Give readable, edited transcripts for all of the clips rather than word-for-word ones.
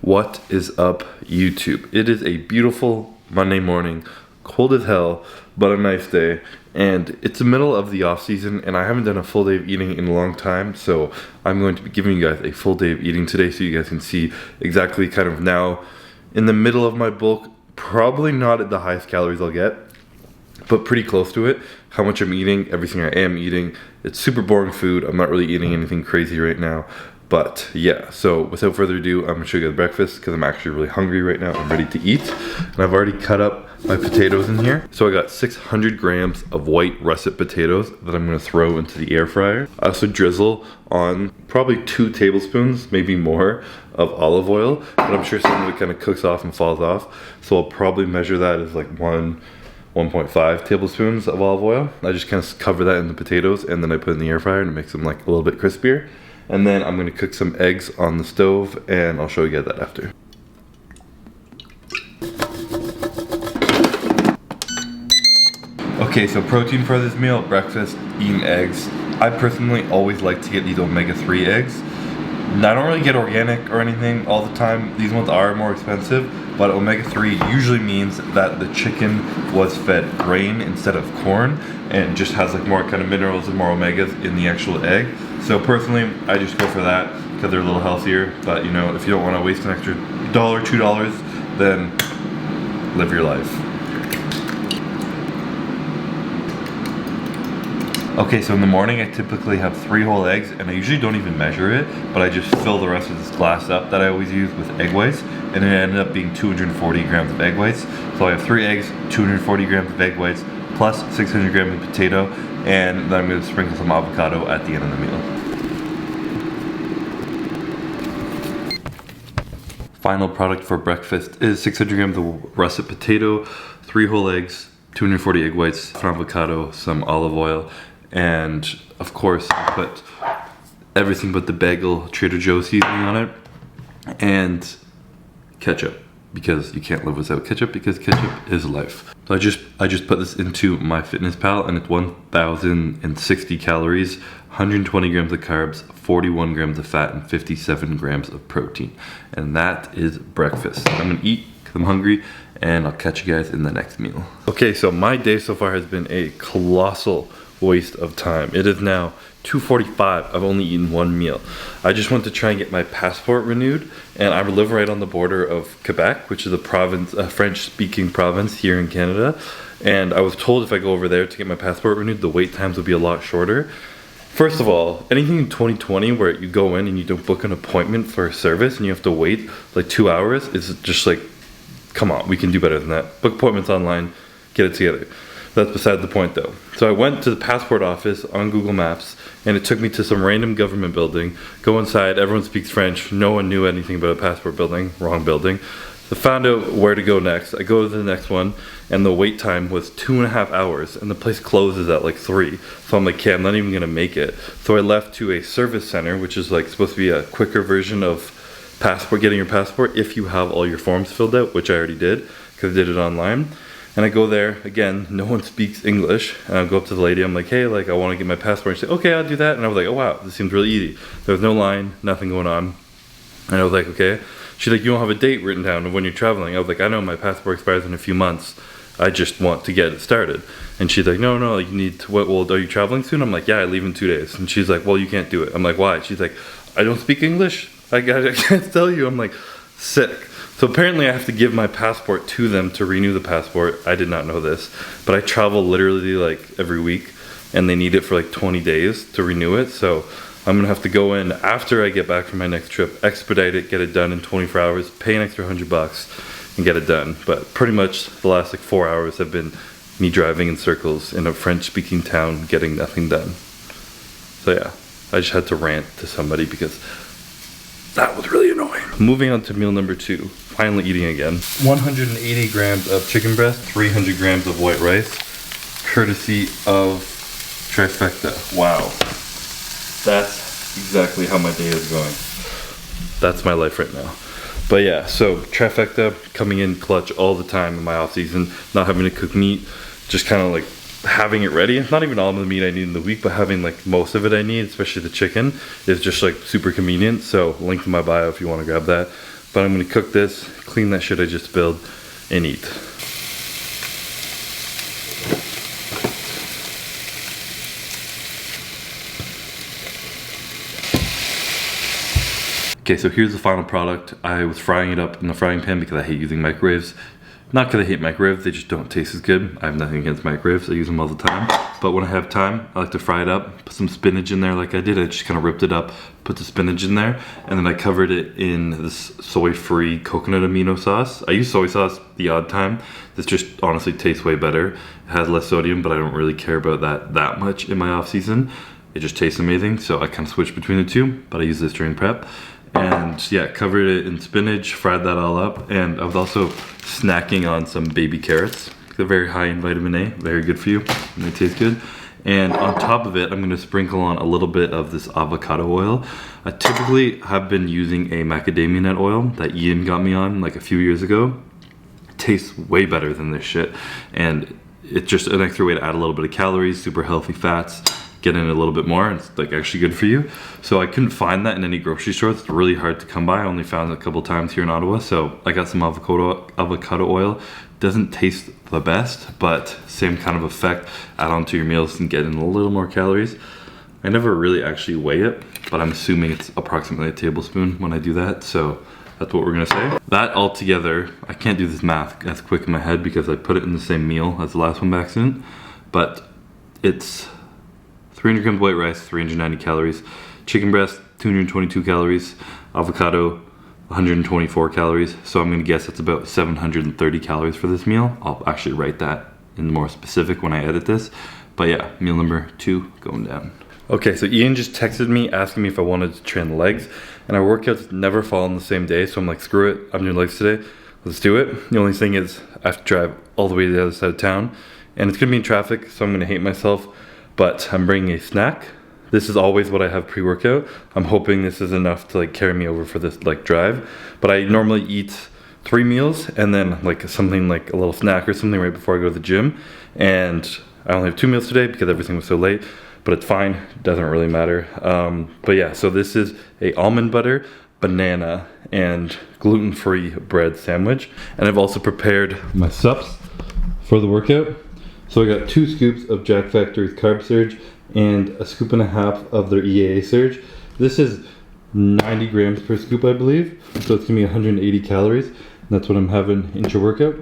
What is up, YouTube? It is a beautiful Monday morning, cold as hell, but a nice day, and it's the middle of the off season, and I haven't done a full day of eating in a long time, so I'm going to be giving you guys a full day of eating today so you guys can see exactly kind of now in the middle of my bulk, probably not at the highest calories I'll get, but pretty close to it, how much I'm eating, everything I am eating. It's super boring food. I'm not really eating anything crazy right now. But yeah, so without further ado, I'm gonna show you guys breakfast because I'm actually really hungry right now. I'm ready to eat. And I've already cut up my potatoes in here. So I got 600 grams of white russet potatoes that I'm gonna throw into the air fryer. I also drizzle on probably 2 tablespoons, maybe more, of olive oil. But I'm sure some of it kind of cooks off and falls off. So I'll probably measure that as like 1.5 tablespoons of olive oil. I just kind of cover that in the potatoes and then I put it in the air fryer and it makes them like a little bit crispier. And then I'm gonna cook some eggs on the stove and I'll show you guys that after. Okay, so protein for this meal, breakfast, eating eggs. I personally always like to get these omega-3 eggs. I don't really get organic or anything all the time. These ones are more expensive, but omega-3 usually means that the chicken was fed grain instead of corn and just has like more kind of minerals and more omegas in the actual egg. So personally, I just go for that because they're a little healthier. But you know, if you don't want to waste an extra $1, $2, then live your life. Okay, so in the morning I typically have 3 whole eggs and I usually don't even measure it, but I just fill the rest of this glass up that I always use with egg whites, and it ended up being 240 grams of egg whites. So I have 3 eggs, 240 grams of egg whites, plus 600 grams of potato, and then I'm going to sprinkle some avocado at the end of the meal. Final product for breakfast is 600 grams of russet potato, 3 whole eggs, 240 egg whites, some avocado, some olive oil, and of course I put everything but the bagel Trader Joe's seasoning on it, and ketchup, because you can't live without ketchup because ketchup is life. So I just put this into MyFitnessPal and it's 1,060 calories, 120 grams of carbs, 41 grams of fat, and 57 grams of protein. And that is breakfast. I'm gonna eat because I'm hungry, and I'll catch you guys in the next meal. Okay, so my day so far has been a colossal waste of time. It is now 2:45. I've only eaten 1 meal. I just went to try and get my passport renewed, and I live right on the border of Quebec, which is a province, a French-speaking province here in Canada. And I was told if I go over there to get my passport renewed, the wait times will be a lot shorter. First of all, anything in 2020 where you go in and you don't book an appointment for a service and you have to wait like 2 hours is just like, come on, we can do better than that. Book appointments online, get it together. That's beside the point though. So I went to the passport office on Google Maps and it took me to some random government building. Go inside, everyone speaks French, no one knew anything about a passport building, wrong building. So found out where to go next. I go to the next one and the wait time was 2.5 hours and the place closes at like 3. So I'm like, okay, I'm not even gonna make it. So I left to a service center, which is like supposed to be a quicker version of getting your passport if you have all your forms filled out, which I already did because I did it online. And I go there, again, no one speaks English, and I go up to the lady, I'm like, hey, like I want to get my passport. And she said, okay, I'll do that. And I was like, oh wow, this seems really easy. There was no line, nothing going on. And I was like, okay. She's like, you don't have a date written down of when you're traveling. I was like, I know my passport expires in a few months. I just want to get it started. And she's like, no, you need to, well, are you traveling soon? I'm like, yeah, I leave in 2 days. And she's like, well, you can't do it. I'm like, why? She's like, I don't speak English. I can't tell you. I'm like, sick. So apparently I have to give my passport to them to renew the passport. I did not know this, but I travel literally like every week and they need it for like 20 days to renew it. So I'm gonna have to go in after I get back from my next trip, expedite it, get it done in 24 hours, pay an extra $100 and get it done. But pretty much the last like 4 hours have been me driving in circles in a French-speaking town, getting nothing done. So yeah, I just had to rant to somebody because that was really annoying. Moving on to meal number 2, finally eating again. 180 grams of chicken breast, 300 grams of white rice, courtesy of Trifecta. Wow. That's exactly how my day is going. That's my life right now. But yeah, so Trifecta coming in clutch all the time in my off season, not having to cook meat, just kind of like having it ready. Not even all of the meat I need in the week, but having like most of it I need, especially the chicken, is just like super convenient. So link in my bio if you want to grab that. but I'm gonna cook this, clean that shit I just spilled, and eat. Okay, so here's the final product. I was frying it up in the frying pan because I hate using microwaves. Not because I hate microwaves, they just don't taste as good. I have nothing against microwaves, I use them all the time. But when I have time, I like to fry it up, put some spinach in there like I did. I just kind of ripped it up, put the spinach in there, and then I covered it in this soy-free coconut amino sauce. I use soy sauce the odd time. This just honestly tastes way better. It has less sodium, but I don't really care about that much in my off season. It just tastes amazing, so I kind of switch between the two, but I use this during prep. And yeah, covered it in spinach, fried that all up, and I was also snacking on some baby carrots. They're very high in vitamin A, very good for you, and they taste good. And on top of it, I'm gonna sprinkle on a little bit of this avocado oil. I typically have been using a macadamia nut oil that Ian got me on like a few years ago. It tastes way better than this shit, and it's just an extra way to add a little bit of calories, super healthy fats, get in a little bit more, and it's like actually good for you. So I couldn't find that in any grocery store. It's really hard to come by. I only found it a couple times here in Ottawa, so I got some avocado oil. Doesn't taste the best, but same kind of effect. Add on to your meals and get in a little more calories. I never really actually weigh it, but I'm assuming it's approximately a tablespoon when I do that, so that's what we're gonna say. That all together, I can't do this math as quick in my head because I put it in the same meal as the last one by accident, but it's 300 grams white rice, 390 calories, chicken breast, 222 calories, avocado, 124 calories. So I'm gonna guess it's about 730 calories for this meal. I'll actually write that in more specific when I edit this. But yeah, meal number 2 going down. Okay, so Ian just texted me asking me if I wanted to train the legs, and our workouts never fall on the same day. So I'm like, screw it, I'm doing legs today. Let's do it. The only thing is I have to drive all the way to the other side of town, and it's gonna be in traffic, so I'm gonna hate myself. But I'm bringing a snack. This is always what I have pre-workout. I'm hoping this is enough to like carry me over for this like drive. But I normally eat 3 meals and then like something like a little snack or something right before I go to the gym. And I only have 2 meals today because everything was so late, but it's fine, it doesn't really matter. But yeah, so this is a almond butter, banana, and gluten-free bread sandwich. And I've also prepared my subs for the workout. So I got 2 scoops of Jack Factory's Carb Surge and a scoop and a half of their EAA Surge. This is 90 grams per scoop, I believe. So it's gonna be 180 calories. And that's what I'm having intra workout.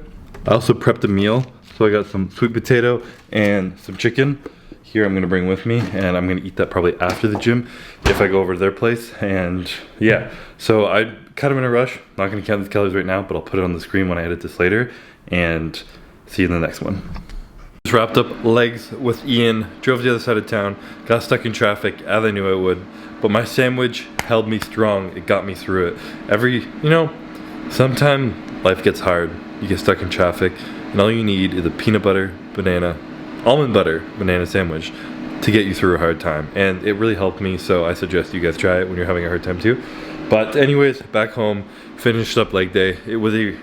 I also prepped a meal. So I got some sweet potato and some chicken. Here I'm gonna bring with me, and I'm gonna eat that probably after the gym if I go over to their place. And yeah, so I'm kind of in a rush. Not gonna count these calories right now, but I'll put it on the screen when I edit this later. And see you in the next one. Just wrapped up legs with Ian, drove to the other side of town, got stuck in traffic as I knew I would, but my sandwich held me strong. It got me through it. Sometimes life gets hard, you get stuck in traffic, and all you need is a peanut butter, almond butter, banana sandwich to get you through a hard time. And it really helped me, so I suggest you guys try it when you're having a hard time too. But anyways, back home, finished up leg day. It was a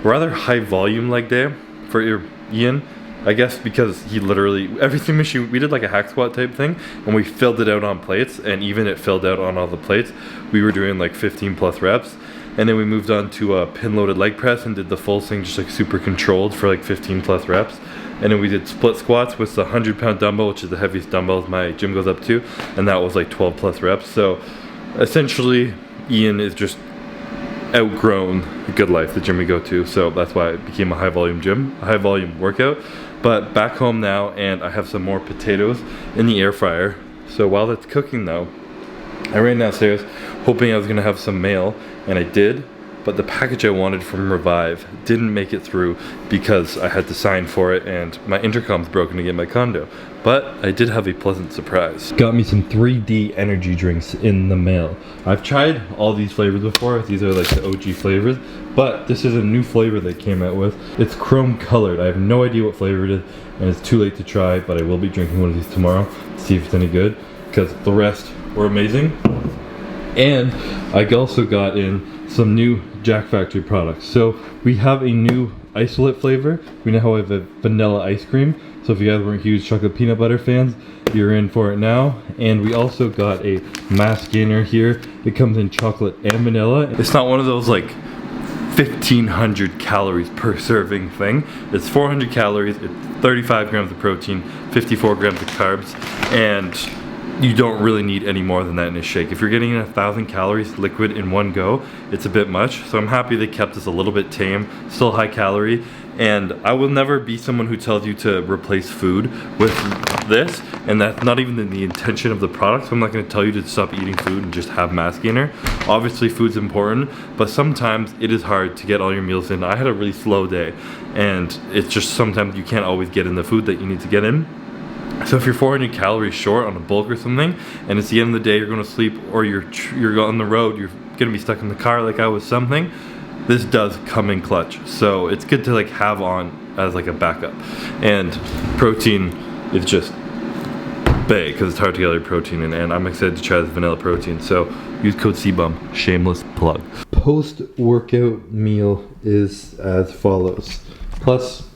rather high volume leg day for Ian. I guess because he literally, everything we did like a hack squat type thing, and we filled it out on plates, and even it filled out on all the plates. We were doing like 15 plus reps, and then we moved on to a pin loaded leg press and did the full thing just like super controlled for like 15 plus reps. And then we did split squats with the 100-pound dumbbell, which is the heaviest dumbbell my gym goes up to, and that was like 12 plus reps. So essentially Ian is just outgrown the good life, the gym we go to, so that's why it became a high volume gym, a high volume workout. But back home now, and I have some more potatoes in the air fryer. So while that's cooking though, I ran downstairs hoping I was gonna have some mail, and I did, but the package I wanted from Revive didn't make it through because I had to sign for it and my intercom's broken to get my condo. But I did have a pleasant surprise. Got me some 3D energy drinks in the mail. I've tried all these flavors before. These are like the OG flavors, but this is a new flavor they came out with. It's chrome colored. I have no idea what flavor it is, and it's too late to try, but I will be drinking one of these tomorrow to see if it's any good, because the rest were amazing. And I also got in some new Jack Factory products. So we have a new isolate flavor. We now have a vanilla ice cream. So if you guys weren't huge chocolate peanut butter fans, you're in for it now. And we also got a mass gainer here. It comes in chocolate and vanilla. It's not one of those like 1,500 calories per serving thing. It's 400 calories, it's 35 grams of protein, 54 grams of carbs, and you don't really need any more than that in a shake. If you're getting 1,000 calories liquid in one go, it's a bit much. So I'm happy they kept this a little bit tame, still high calorie. And I will never be someone who tells you to replace food with this, and that's not even the intention of the product. So I'm not going to tell you to stop eating food and just have mass gainer. Obviously food's important, but sometimes it is hard to get all your meals in. I had a really slow day, and it's just sometimes you can't always get in the food that you need to get in. So if you're 400 calories short on a bulk or something, and it's the end of the day, you're going to sleep, or you're on the road, you're going to be stuck in the car like I was something, this does come in clutch. So it's good to like have on as like a backup. And protein is just big because it's hard to get all your protein in, and I'm excited to try this vanilla protein. So use code cbum, shameless plug. Post-workout meal is as follows. Plus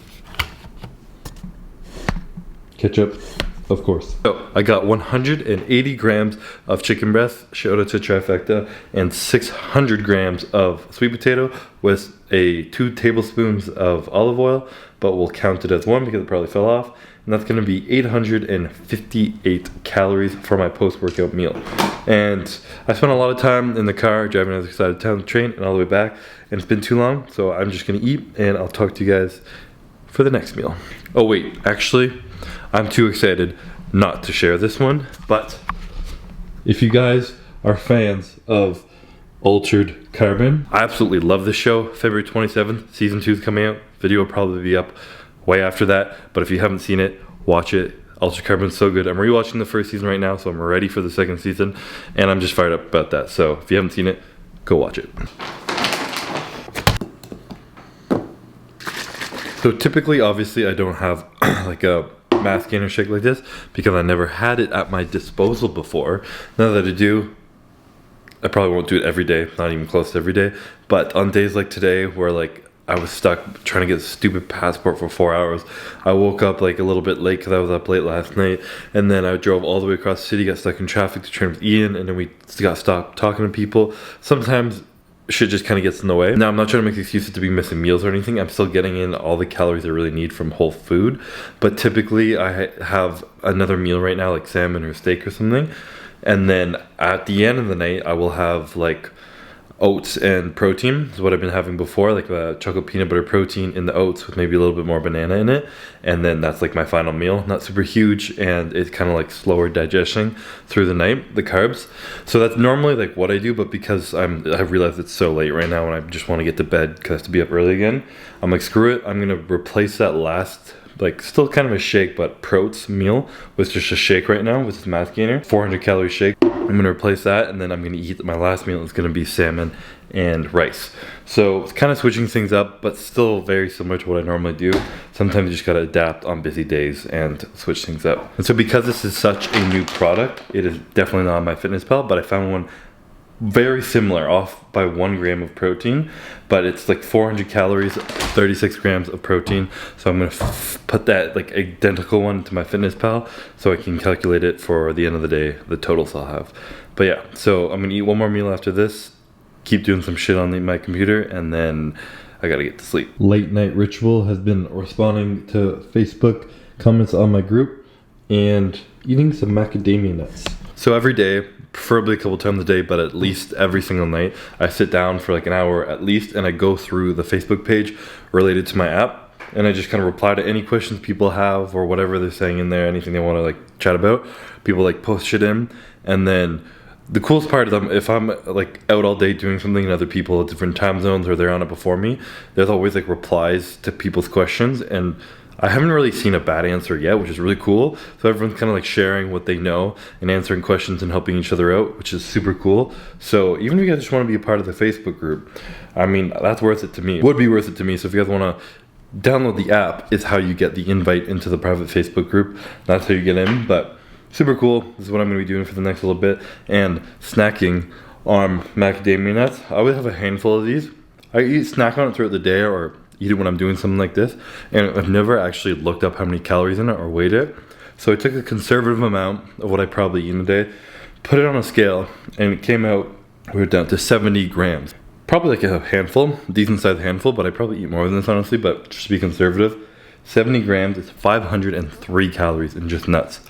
ketchup, of course. So I got 180 grams of chicken breast, shout out to Trifecta, and 600 grams of sweet potato with 2 tablespoons of olive oil, but we'll count it as 1 because it probably fell off. And that's gonna be 858 calories for my post-workout meal. And I spent a lot of time in the car driving on the other side of town, the train, and all the way back, and it's been too long, so I'm just gonna eat, and I'll talk to you guys for the next meal. Oh wait, actually, I'm too excited not to share this one, but if you guys are fans of Altered Carbon, I absolutely love this show. February 27th, season 2 is coming out. Video will probably be up way after that, but if you haven't seen it, watch it. Altered Carbon is so good. I'm rewatching the first season right now, so I'm ready for the second season, and I'm just fired up about that. So if you haven't seen it, go watch it. So typically, obviously, I don't have like a mass gainer shake like this because I never had it at my disposal before. Now that I do, I probably won't do it every day, not even close to every day. But on days like today where like I was stuck trying to get a stupid passport for 4 hours, I woke up like a little bit late because I was up late last night, and then I drove all the way across the city, got stuck in traffic to train with Ian, and then we got stopped talking to people. Sometimes shit just kind of gets in the way. Now, I'm not trying to make excuses to be missing meals or anything. I'm still getting in all the calories I really need from whole food. But typically, I have another meal right now, like salmon or steak or something. And then at the end of the night, I will have like oats and protein is what I've been having before, like a chocolate peanut butter protein in the oats with maybe a little bit more banana in it, and then that's like my final meal. Not super huge, and it's kind of like slower digesting through the night, the carbs. So that's normally like what I do, but because I've realized it's so late right now and I just want to get to bed because I have to be up early again, I'm like, screw it, I'm gonna replace that last, like still kind of a shake but protein meal with just a shake right now with this mass gainer, 400 calorie shake. I'm gonna replace that, and then I'm gonna eat my last meal. It's gonna be salmon and rice. So it's kind of switching things up, but still very similar to what I normally do. Sometimes you just gotta adapt on busy days and switch things up. And so because this is such a new product, it is definitely not on MyFitnessPal, but I found one very similar, off by 1 gram of protein, but it's like 400 calories, 36 grams of protein. So I'm gonna put that like identical one to MyFitnessPal so I can calculate it for the end of the day, the totals I'll have. But yeah, so I'm gonna eat one more meal after this, keep doing some shit on my computer, and then I gotta get to sleep. Late night ritual has been responding to Facebook comments on my group and eating some macadamia nuts. So every day, preferably a couple times a day, but at least every single night, I sit down for like an hour at least, and I go through the Facebook page related to my app, and I just kind of reply to any questions people have or whatever they're saying in there, anything they want to like chat about. People like post shit in, and then the coolest part is if I'm like out all day doing something and other people at different time zones or they're on it before me, there's always like replies to people's questions, and I haven't really seen a bad answer yet, which is really cool. So everyone's kind of like sharing what they know and answering questions and helping each other out, which is super cool. So even if you guys just want to be a part of the Facebook group, I mean, that's worth it to me. It would be worth it to me. So if you guys want to download the app, it's how you get the invite into the private Facebook group. That's how you get in, but super cool. This is what I'm going to be doing for the next little bit. And snacking on macadamia nuts. I always have a handful of these. I snack on it throughout the day, or eat it when I'm doing something like this, and I've never actually looked up how many calories in it or weighed it. So I took a conservative amount of what I probably eat in a day, put it on a scale, and it came out, we were down to 70 grams. Probably like a handful, decent sized handful, but I probably eat more than this honestly, but just to be conservative, 70 grams is 503 calories in just nuts.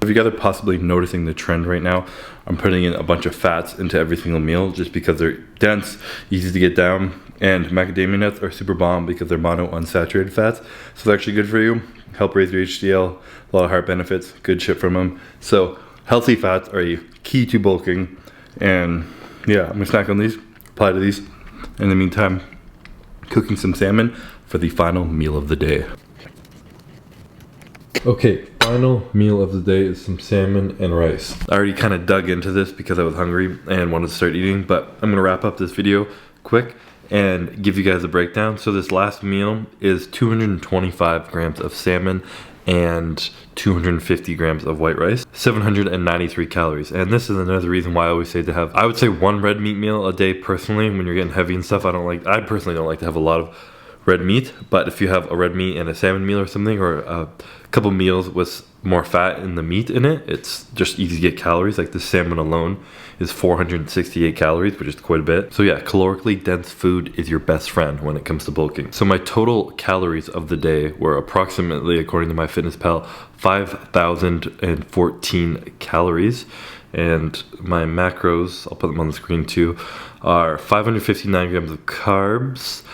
If you guys are possibly noticing the trend right now, I'm putting in a bunch of fats into every single meal just because they're dense, easy to get down, and macadamia nuts are super bomb because they're monounsaturated fats. So they're actually good for you, help raise your HDL, a lot of heart benefits, good shit from them. So healthy fats are a key to bulking, and yeah, I'm gonna snack on these, apply to these. In the meantime, cooking some salmon for the final meal of the day. Okay, final meal of the day is some salmon and rice. I already kind of dug into this because I was hungry and wanted to start eating, but I'm gonna wrap up this video quick and give you guys a breakdown. So this last meal is 225 grams of salmon and 250 grams of white rice, 793 calories. And this is another reason why I always say to have, I would say, one red meat meal a day personally. When you're getting heavy and stuff, I personally don't like to have a lot of red meat, but if you have a red meat and a salmon meal or something, or a couple meals with more fat in the meat in it, it's just easy to get calories. Like the salmon alone is 468 calories, which is quite a bit. So yeah, calorically dense food is your best friend when it comes to bulking. So my total calories of the day were approximately, according to MyFitnessPal, 5,014 calories. And my macros, I'll put them on the screen too, are 559 grams of carbs,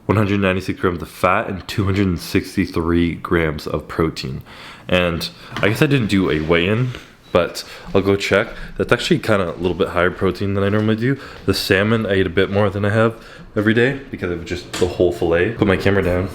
196 grams of fat, and 263 grams of protein. And I guess I didn't do a weigh-in, but I'll go check. That's actually kind of a little bit higher protein than I normally do. The salmon, I ate a bit more than I have every day because of just the whole fillet. Put my camera down.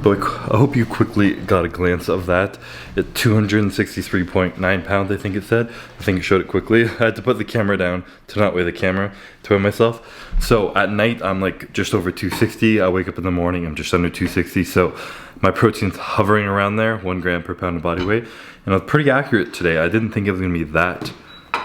But I hope you quickly got a glance of that. At 263.9 pounds, I think it said. I think it showed it quickly. I had to put the camera down to not weigh the camera, to weigh myself. So at night, I'm like just over 260. I wake up in the morning, I'm just under 260. So my protein's hovering around there, 1 gram per pound of body weight. And I was pretty accurate today. I didn't think it was gonna be that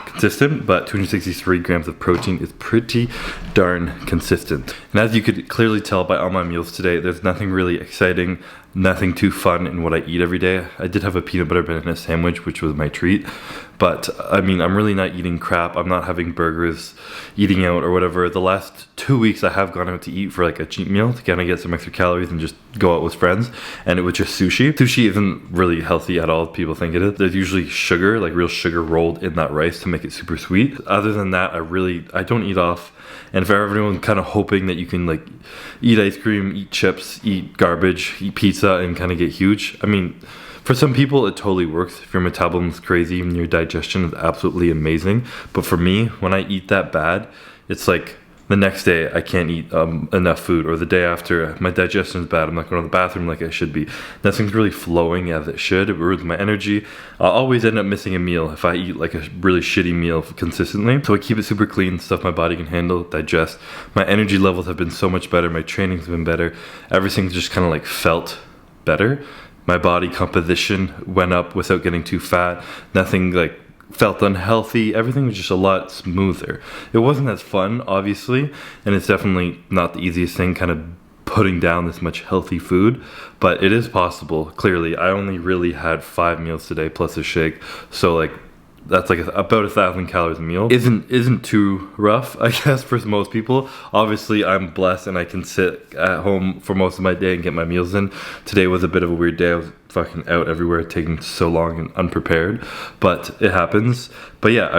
consistent, but 263 grams of protein is pretty darn consistent. And as you could clearly tell by all my meals today, there's nothing really exciting, nothing too fun in what I eat every day. I did have a peanut butter banana sandwich, which was my treat, but I mean, I'm really not eating crap. I'm not having burgers, eating out or whatever. The last 2 weeks I have gone out to eat for like a cheat meal to kind of get some extra calories and just go out with friends, and it was just sushi. Sushi isn't really healthy at all. People think it is. There's usually sugar, like real sugar rolled in that rice to make it super sweet. Other than that, I don't eat off. And for everyone kind of hoping that you can like eat ice cream, eat chips, eat garbage, eat pizza and kind of get huge, I mean, for some people it totally works. If your metabolism is crazy and your digestion is absolutely amazing. But for me, when I eat that bad, it's like the next day I can't eat enough food, or the day after my digestion is bad, I'm not going to the bathroom like I should be. Nothing's really flowing as it should. It ruins my energy. I'll always end up missing a meal if I eat like a really shitty meal consistently. So I keep it super clean, stuff my body can handle, digest. My energy levels have been so much better. My training's been better. Everything's just kind of like felt better. My body composition went up without getting too fat. Nothing like felt unhealthy. Everything was just a lot smoother. It wasn't as fun, obviously, and it's definitely not the easiest thing kind of putting down this much healthy food, but it is possible. Clearly, I only really had 5 meals today plus a shake, so like that's like about 1,000 calories a meal. Isn't too rough, I guess, for most people. Obviously, I'm blessed and I can sit at home for most of my day and get my meals in. Today was a bit of a weird day. I was fucking out everywhere, taking so long and unprepared, but it happens. But yeah,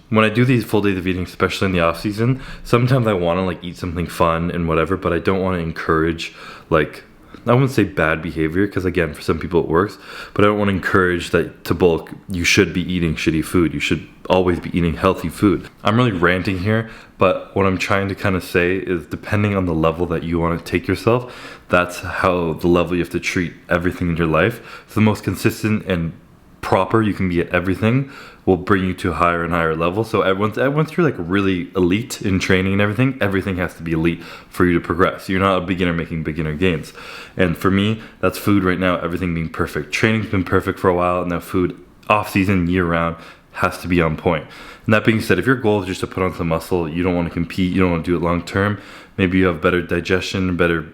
when I do these full days of eating, especially in the off season, sometimes I want to like eat something fun and whatever, but I don't want to encourage like, I wouldn't say bad behavior, because again, for some people it works, but I don't want to encourage that to bulk. You should be eating shitty food. You should always be eating healthy food. I'm really ranting here, but what I'm trying to kind of say is depending on the level that you want to take yourself, that's how the level you have to treat everything in your life. So the most consistent and proper you can be at everything will bring you to a higher and higher level. So once you're like really elite in training and everything has to be elite for you to progress. You're not a beginner making beginner gains. And for me, that's food right now, everything being perfect. Training's been perfect for a while, and now food off season, year round, has to be on point. And that being said, if your goal is just to put on some muscle, you don't want to compete, you don't want to do it long term, maybe you have better digestion, better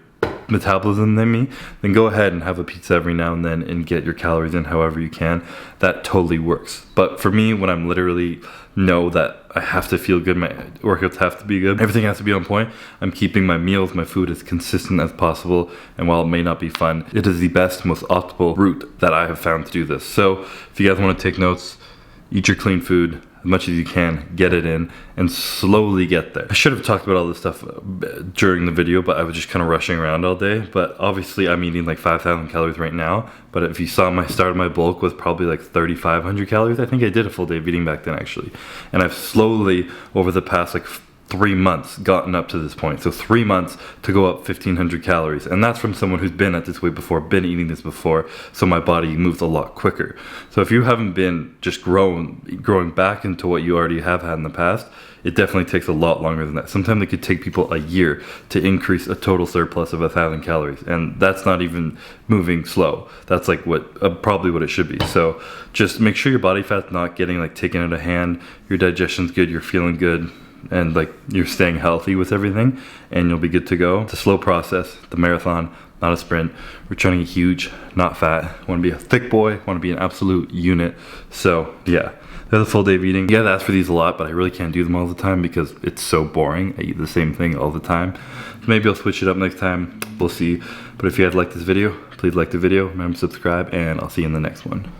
metabolism than me, then go ahead and have a pizza every now and then and get your calories in however you can. That totally works. But for me, when I'm literally know that I have to feel good, my workouts have to be good, everything has to be on point, I'm keeping my meals, my food as consistent as possible. And while it may not be fun, it is the best, most optimal route that I have found to do this. So if you guys want to take notes, eat your clean food as much as you can, get it in, and slowly get there. I should have talked about all this stuff during the video, but I was just kind of rushing around all day. But obviously I'm eating like 5,000 calories right now. But if you saw my start of my bulk was probably like 3,500 calories. I think I did a full day of eating back then actually. And I've slowly, over the past like 3 months, gotten up to this point. So 3 months to go up 1,500 calories. And that's from someone who's been at this weight before, been eating this before. So my body moves a lot quicker. So if you haven't been just growing back into what you already have had in the past, it definitely takes a lot longer than that. Sometimes it could take people a year to increase a total surplus of 1,000 calories. And that's not even moving slow. That's like what probably what it should be. So just make sure your body fat's not getting like taken out of hand. Your digestion's good, you're feeling good, and like you're staying healthy with everything, and you'll be good to go. It's a slow process, the marathon, not a sprint. We're trying to get huge, not fat. Want to be a thick boy, want to be an absolute unit. So yeah, that's a full day of eating. You guys ask for these a lot, but I really can't do them all the time because it's so boring. I eat the same thing all the time. So maybe I'll switch it up next time, we'll see. But if you guys like this video, please like the video, remember to subscribe, and I'll see you in the next one.